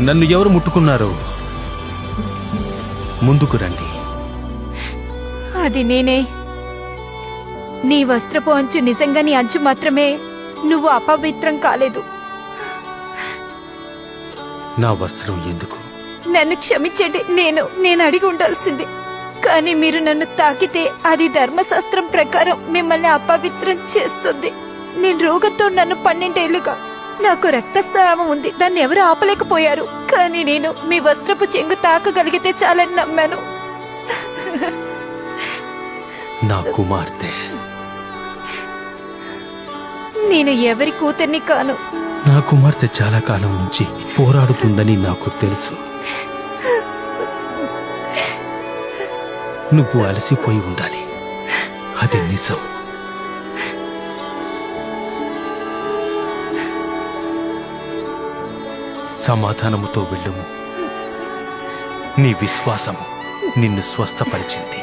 నన్ను ఎవరు ముట్టుకున్నారో ముందుకు రండి. అది నేనే. నీ వస్త్రపు అంచు నిజంగా నీ అంచు మాత్రమే. నువ్వు అపవిత్రం కాలేదు. నా వస్త్రం ఎందుకు? నన్ను క్షమించండి. నేను అడిగి ఉండాల్సింది. కానీ మీరు నన్ను తాకితే అది ధర్మశాస్త్రం ప్రకారం మిమ్మల్ని అపవిత్రం చేస్తుంది. నేను రోగంతో నన్ను 12 ఏళ్లుగా నాకు రక్తస్రావం ఉంది. దాన్ని ఎవరు ఆపలేకపోయారు. కానీ నేను మీ వస్త్రపు చెంగు తాకగలిగితే చాలని నమ్మాను. నా కుమార్తె. నేను ఎవరి కూతుర్ని కాను. నా కుమార్తె చాలా కాలం నుంచి పోరాడుతుందని నాకు తెలుసు. నువ్వు అలసిపోయి ఉండాలి. అది నిజం. సమాధానముతో వెళ్ళుము. నీ విశ్వాసము నిన్ను స్వస్థపరిచింది.